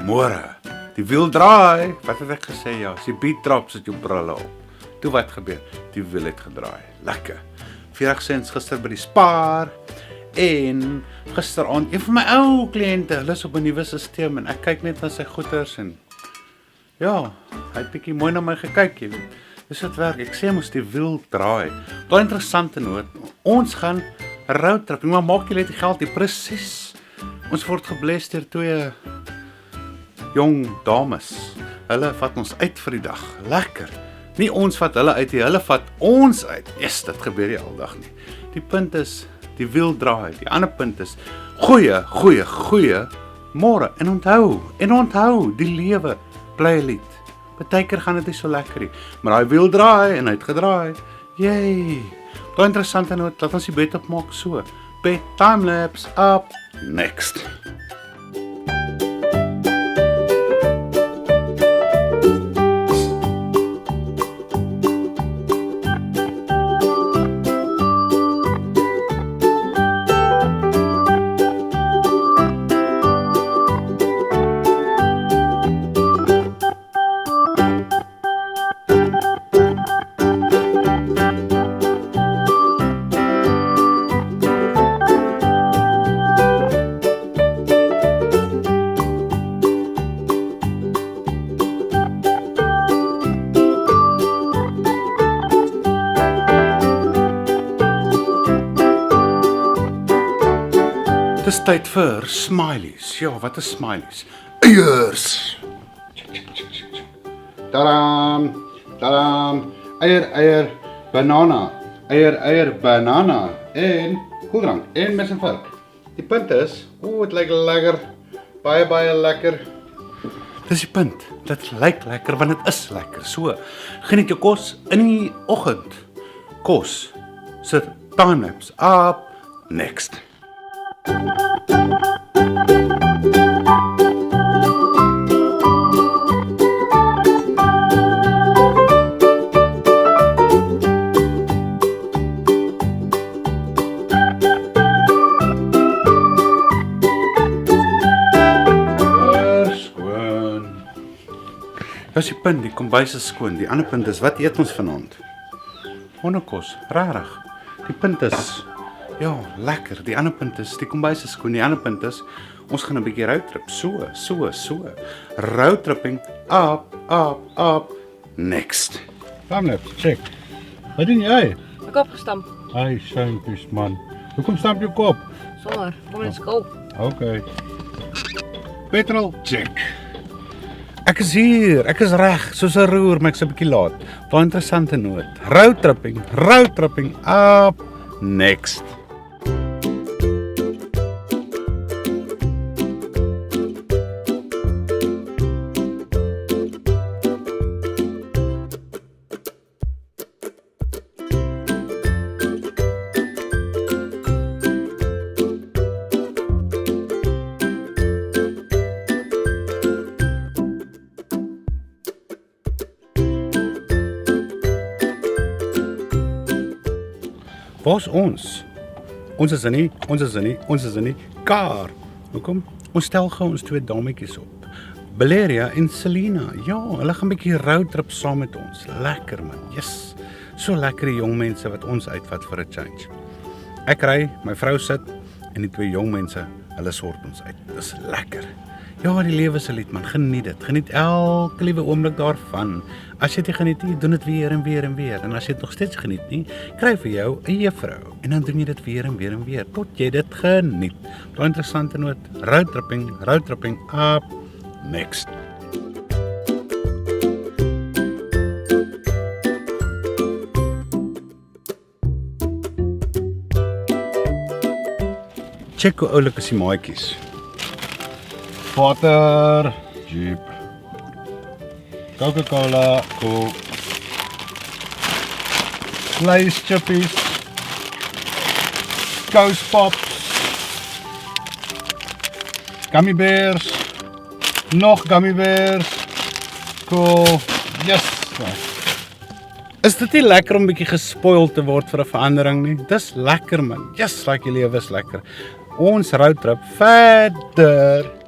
Môre. Die wiel draai. Wat het ek gesê? Ja, as die beat drop, sit jou brille op. Toe wat gebeur? Die wiel het gedraai. Lekker. 40 cents gister by die Spar. En gisteraand, een van my ou kliënte, hulle is op 'n nuwe stelsel en ek kyk net na sy goeders en ja, hy het bietjie mooi na my gekyk, jy weet. Dis wat werk. Ek sê mos die wiel draai. Baie interessante noot. Ons gaan roadtrip. Maar maak jy net die geld hier presies. Ons word gebless deur twee jong dames. Hulle vat ons uit vir die dag. Lekker. Nie ons vat hulle uit nie, hulle vat ons uit. Yes, dit gebeur nie aldag nie. Die punt is, die wiel draai. Die ander punt is, goeie môre. En onthou, die lewe bly 'n lied. Partykeer gaan dit nie so lekker nie, maar daai wiel draai en hy het gedraai. Yay. Baie interessante noot, laat ons die bed opmaak so. Bed timelapse up next. Dis tyd vir smileys. Ja, wat is smileys? Eiers. Tadam. Eier, banana. Eier, banana. En koeldrank en mes en vark. Die punt is, dit lyk lekker. Baie lekker. Dis die punt. Dit lyk lekker want dit is lekker. So, geniet jou kos in die oggend. Kos. Sit timelapse up next. Dis die punt, die kombuis is skoon. Die ander punt is, wat eet ons vanaand? Hondekos, rarig. Die punt is, ja, lekker. Die ander punt is, die kombuis is skoon. Die ander punt is, ons gaan 'n bietjie roadtrip. So. Roadtripping up next. Timelapse, check. Wat doen jy? My kop gestamp. Ai, shankies man. Hoekom stamp jou kop? Sommer, kom let's go. Okay. Petrol, check. Ek is hier, ek is reg, soos 'n roer, maar ek's 'n bietjie laat. Baie interessante noot. Roadtripping up next. Waar's ons? Ons is in die kar. Hoekom? Ons stel gou ons twee dametjies op. Valeria en Selena. Ja, hulle gaan 'n bietjie roadtrip saam met ons. Lekker man. Yes. So lekker die jong mense wat ons uitvat vir 'n change. Ek ry, my vrou sit en die twee jong mense, hulle sort ons uit. Dis lekker. Ja, die lewe is 'n lied man. Geniet dit. Geniet elke liewe oomblik daarvan. As jy dit geniet, doen dit weer en weer. En as jy dit nog steeds geniet nie, kry vir jou 'n juffrou. En dan doen jy dit weer en weer tot jy dit geniet. Baie interessante noot. Roadtripping up next. Check hoe oulik is die maatjies. Water, Jeep, Coca-Cola, Coke, Lay's chippies, Ghost Pops, Gummy Bears, nog Gummy Bears, cool, yes. Is dit nie lekker om 'n bietjie gespoil te word vir 'n verandering nie? Dis lekker man, yes, like die lewe is lekker. ons roadtrip verder.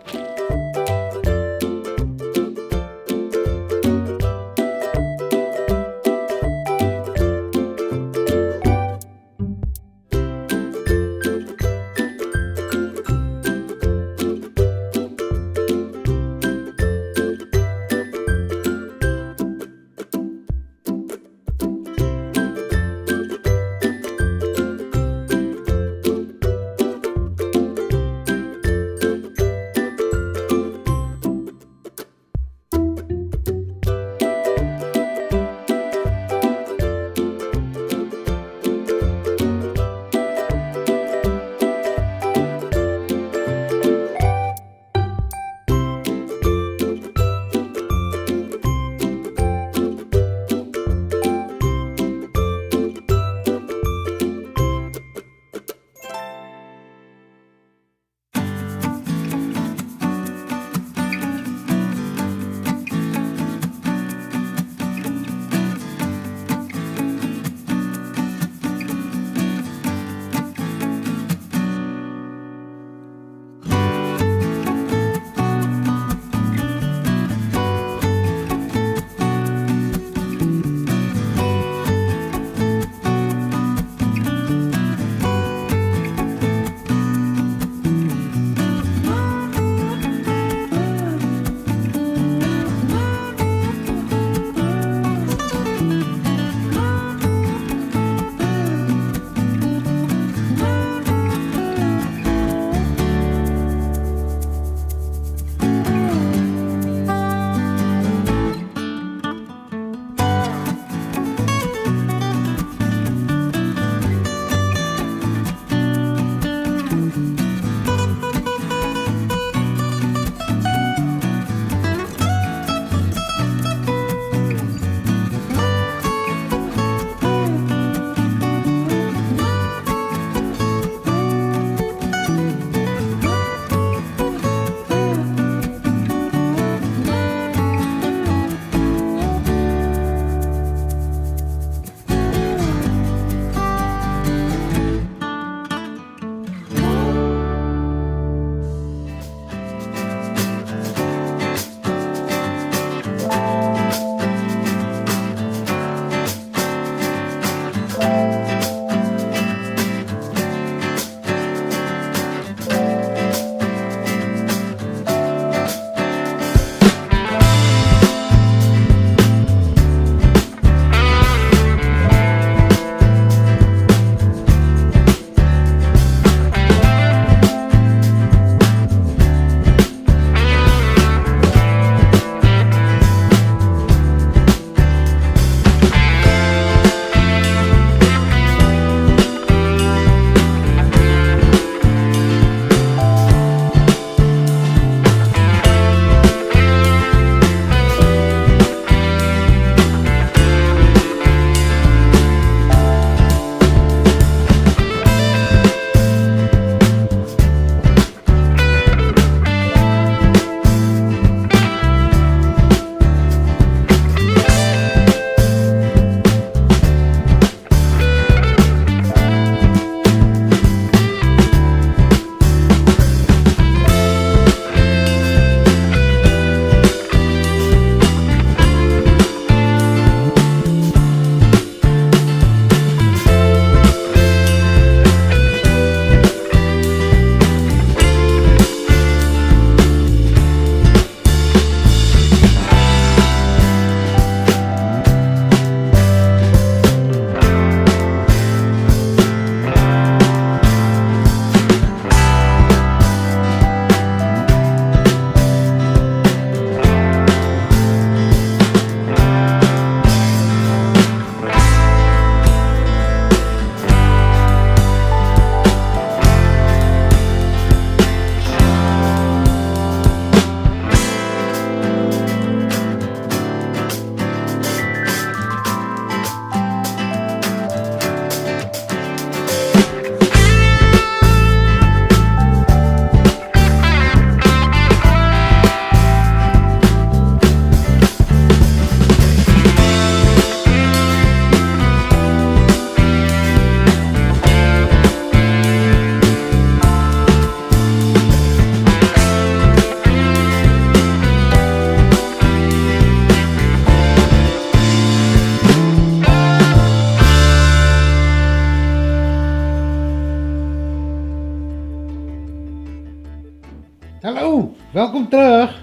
Hallo, welkom terug.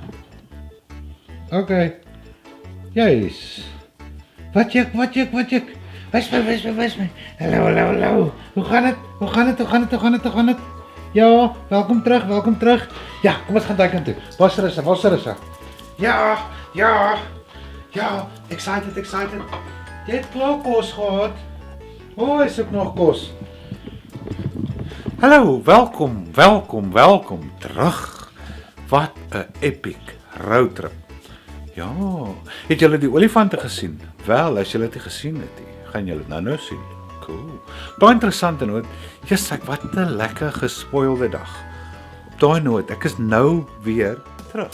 Oké. Jezus. Wat jik. Wys my. Hallo. Hoe gaan het? Ja, welkom terug. Ja, kom ons gaan daai kant toe. Waar is Rissa? Ja, excited. Jy het klaar kos gehad. Is ook nog kos. Hallo, welkom terug. Wat 'n epic roadtrip. Ja, het julle die olifante gesien? Wel, as julle dit nie gesien het nie, gaan julle dit nou sien. Cool. Baie interessante noot. Jesus, wat 'n lekker gespoilde dag. Op daai noot, ek is nou weer terug.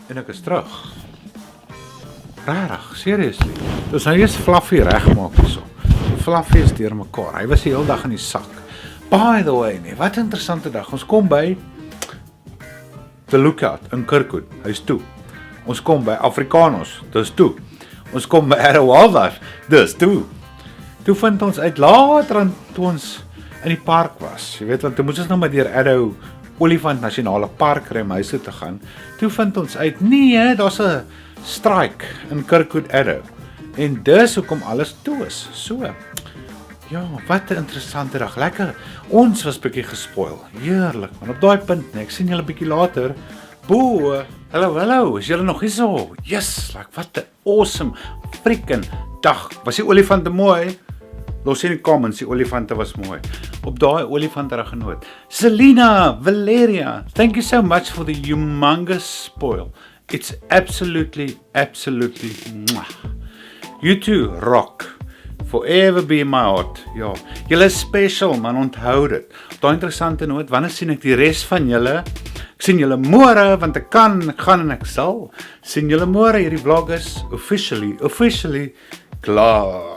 En ek is terug. Rarig, seriously. Dus nou eers Fluffy regmaak hierso. Fluffy is deur mekaar. Hy was die hele dag in die sak. By the way, nee, wat 'n interessante dag. Ons kom by The Lookout in Kirkwood. Hy's toe. Ons kom by Afrikanos. Dis toe. Ons kom by Arrow Wildlife. Dis toe. Toe vind ons uit later aan toe ons in die park was. Jy weet, want toe moes ons nou maar deur Arrow Olifant Nasionale Park ry om huis toe te gaan. Toe vind ons uit, nee, daar's 'n strike in Kirkwood Arrow. En dis hoekom alles toe is. So. Ja, wat 'n interessante dag. Lekker. Ons was bietjie gespoil. Heerlik. Maar op daai punt, nee, ek sien julle bietjie later. Bo. Hallo, is julle nog hier so? Yes, like wat 'n awesome freaking dag. Was die olifante mooi? Los in die comments, die olifante was mooi. Op daai olifante genoot. Selena, Valeria, thank you so much for the humongous spoil. It's absolutely mwah. You two rock. Forever be in my heart. Ja, julle is special, man, onthou dit. Op daai interessante noot, wanneer sien ek die res van julle? Ek sien julle môre, want ek gaan en ek sal. Sien julle môre, hierdie vlog is officially klaar.